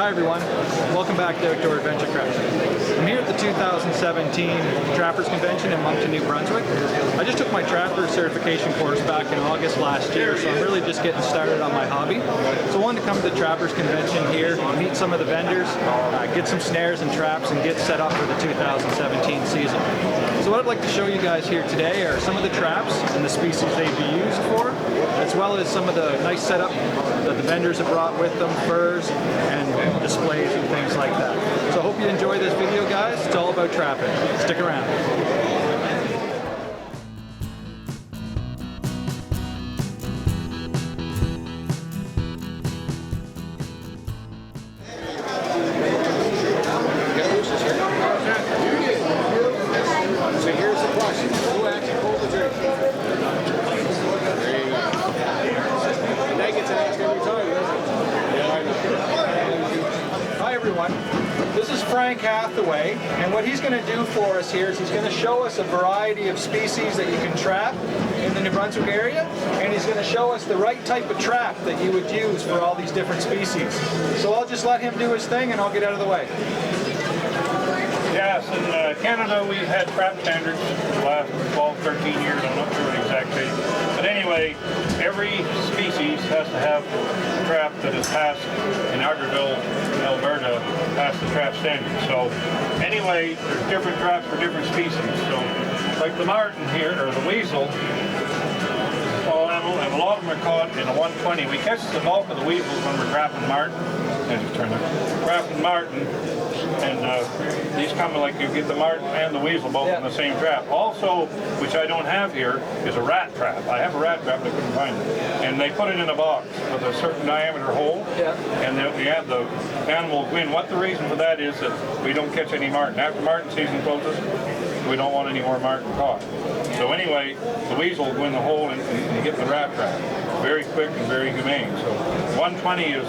Hi everyone, welcome back to Outdoor Adventurecraft. I'm here at the 2017 Trappers Convention in Moncton, New Brunswick. I just took my Trapper certification course back in August last year, so I'm really just getting started on my hobby. So I wanted to come to the Trappers Convention here, meet some of the vendors, get some snares and traps, and get set up for the 2017 season. So what I'd like to show you guys here today are some of the traps and the species they'd be used for, as well as some of the nice setup that the vendors have brought with them, furs and displays and things like that. So I hope you enjoy this video, guys. It's all about trapping. Stick around. This is Hathaway, and what he's going to do for us here is he's going to show us a variety of species that you can trap in the New Brunswick area, and he's going to show us the right type of trap that you would use for all these different species. So I'll just let him do his thing and I'll get out of the way. Yes, in Canada we've had trap standards for the last 12, 13 years, I'm not sure the exact date. But anyway, every species has to have a trap that is passed in Albertville, Alberta, past the trap standard. So anyway, there's different traps for different species. So like the marten here, or the weasel, small animal, and a lot of them are caught in a 120. We catch the bulk of the weasels when we're trapping marten. And just turn it. Trapping marten, and these come like you get the marten and the weasel both in the same trap. Also, which I don't have here, is a rat trap. I have a rat trap, but I couldn't find it. And they put it in a box with a certain diameter hole, and we have the animal win. What the reason for that is that we don't catch any marten. After marten season closes, we don't want any more marten caught. So anyway, the weasel will win the hole and get the rat trap. Very quick and very humane. So 120 is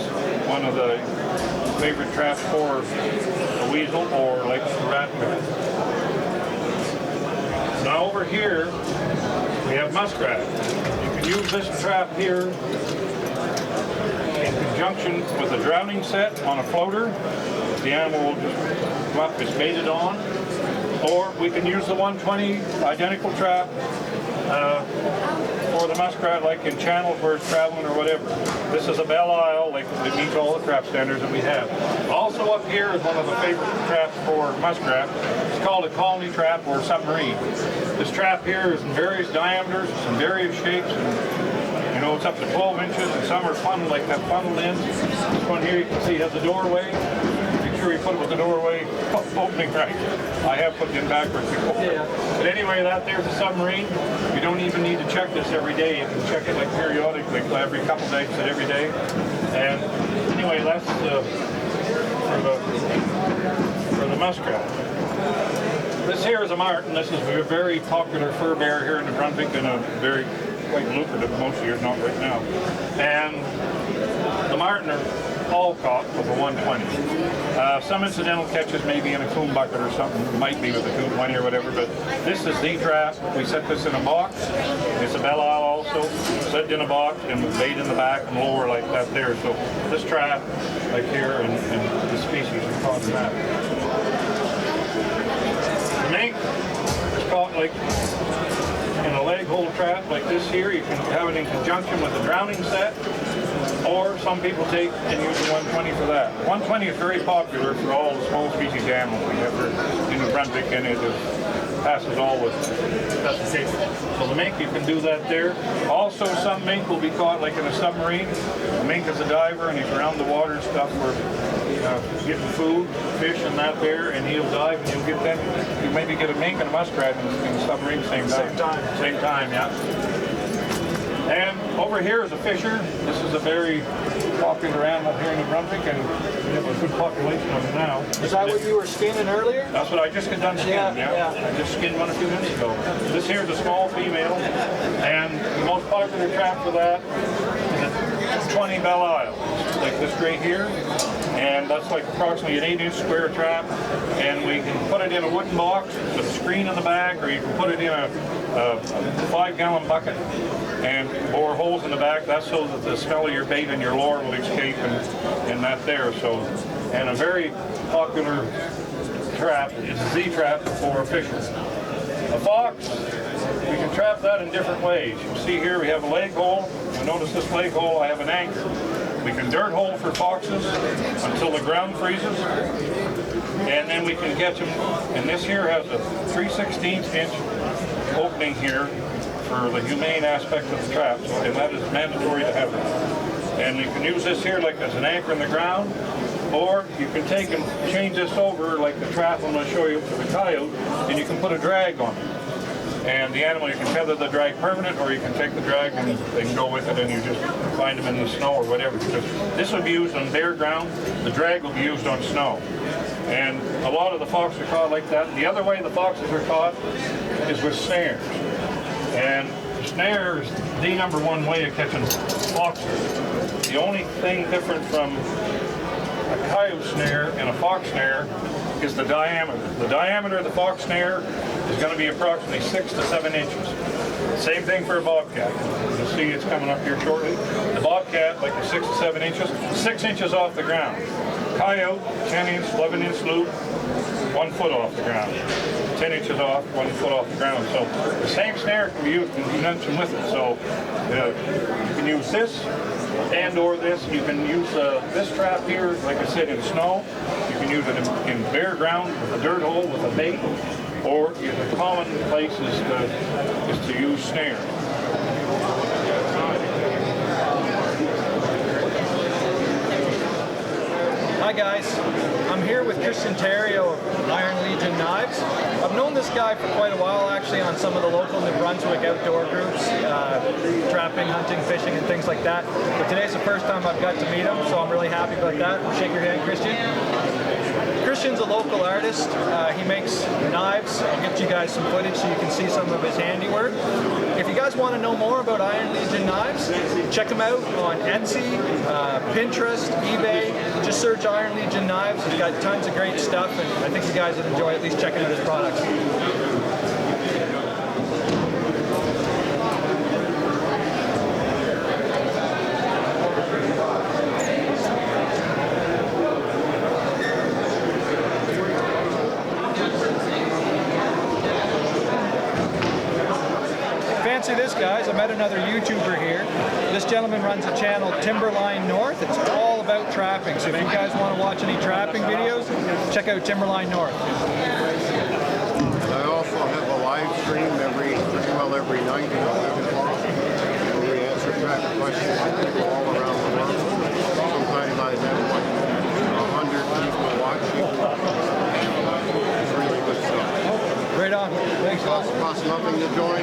one of the favorite traps for a weasel or like the rat trap. Now over here we have muskrat. You can use this trap here in conjunction with a drowning set on a floater. The animal will just come up, it's baited on. Or we can use the 120 identical trap for the muskrat, like in channels where it's traveling or whatever. This is a Belle Isle, like it meets all the trap standards that we have. Also up here is one of the favorite traps for muskrat. It's called a colony trap or submarine. This trap here is in various diameters, it's in various shapes, and you know, it's up to 12 inches, and some are funneled, like that funneled ends. This one here you can see has a doorway. We put it with the doorway opening right. I have put it in backwards before. But anyway, that there's a submarine. You don't even need to check this every day. You can check it like periodically, every couple days, but every day. And anyway, that's for the muskrat. This here is a marten. This is a very popular fur bearer here in New Brunswick and a very quite lucrative most years, not right now. And the marten are all caught with a 120. Some incidental catches maybe in a coon bucket or something, might be with a coon 20 or whatever, but this is the trap. We set this in a box. It's a Belle Isle also, set in a box and with bait in the back and lower like that there. So this trap, like here, and the species are caught in that. The mink is caught like in a leg hold trap like this here. You can have it in conjunction with the drowning set. Or some people take and use the 120 for that. 120 is very popular for all the small species animals we have here in New Brunswick, and it passes all with specifications. So the mink, you can do that there. Also, some mink will be caught like in a submarine. The mink is a diver, and he's around the water and stuff for getting food, fish, and that there, and he'll dive, and you'll get them. You maybe get a mink and a muskrat in the submarine same time. Same time, yeah. And over here is a fisher. This is a very popular animal here in New Brunswick, and we have a good population of them now. Is that what you were skinning earlier? That's what I just got done skinning, yeah. I just skinned one a few minutes ago. This here is a small female, and the most popular trap for that is a 20 Belle Isle, like this right here. And that's like approximately an 8-inch square trap, and we can put it in a wooden box with a screen in the back, or you can put it in a 5-gallon bucket and bore holes in the back. That's so that the smell of your bait and your lure will escape and that there. So and a very popular trap is a Z-trap for fishing. A fox, we can trap that in different ways. You see here we have a leg hole. You'll notice this leg hole, I have an anchor. We can dirt hole for foxes until the ground freezes, and then we can catch them. And this here has a 3/16 inch opening here for the humane aspect of the trap, so, and that is mandatory to have it. And you can use this here like as an anchor in the ground, or you can take and change this over like the trap I'm going to show you for the coyote, and you can put a drag on it. And the animal, you can tether the drag permanent, or you can take the drag and they can go with it and you just find them in the snow or whatever. Because this will be used on bare ground, the drag will be used on snow. And a lot of the foxes are caught like that. The other way the foxes are caught is with snares. And snare is the #1 way of catching foxes. The only thing different from a coyote snare and a fox snare is the diameter. The diameter of the fox snare is going to be approximately 6 to 7 inches. Same thing for a bobcat. You'll see it's coming up here shortly. The bobcat, like the 6 to 7 inches, 6 inches off the ground. Coyote, 10 inch, 11 inch loop, 1 foot off the ground. 10 inches off, 1 foot off the ground. So the same snare can be used in conjunction with it. So you can use this and or this. You can use this trap here, like I said, in snow. You can use it in bare ground with a dirt hole with a bait, or the common place is to use snare. Hi guys, I'm here with Theriault of Iron Legion Knives. I've known this guy for quite a while actually on some of the local New Brunswick outdoor groups, trapping, hunting, fishing and things like that. But today's the first time I've got to meet him, so I'm really happy about that. Shake your hand, Christian. Christian's a local artist. He makes knives. I'll get you guys some footage so you can see some of his handiwork. If you guys want to know more about Iron Legion Knives, check him out on Etsy, Pinterest, eBay. Just search Iron Legion Knives. He's got tons of great stuff, and I think you guys would enjoy at least checking out his products. Fancy this, guys. I met another YouTuber here. This gentleman runs a channel, Timberline North. It's all about trapping. So if you guys want to watch any trapping videos, check out Timberline North. I also have a live stream every night at 11 o'clock. We answer traffic questions from people all around the world. Sometimes I have like 100 people watching. It's really good stuff. Right on. Thanks, guys. Costs nothing to join.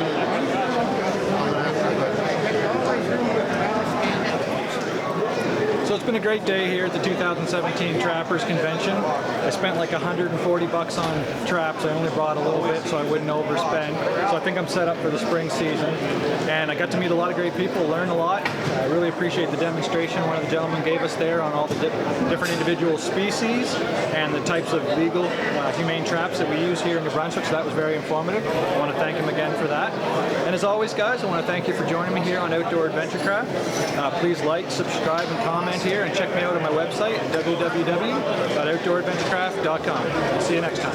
So it's been a great day here at the 2017 Trappers Convention. I spent like $140 on traps. I only brought a little bit so I wouldn't overspend. So I think I'm set up for the spring season. And I got to meet a lot of great people, learn a lot. I really appreciate the demonstration one of the gentlemen gave us there on all the different individual species and the types of legal humane traps that we use here in New Brunswick. So that was very informative. I want to thank him again for that. And as always, guys, I want to thank you for joining me here on Outdoor Adventurecraft. Please like, subscribe, and comment here, and check me out on my website at www.outdooradventurecraft.com. See you next time.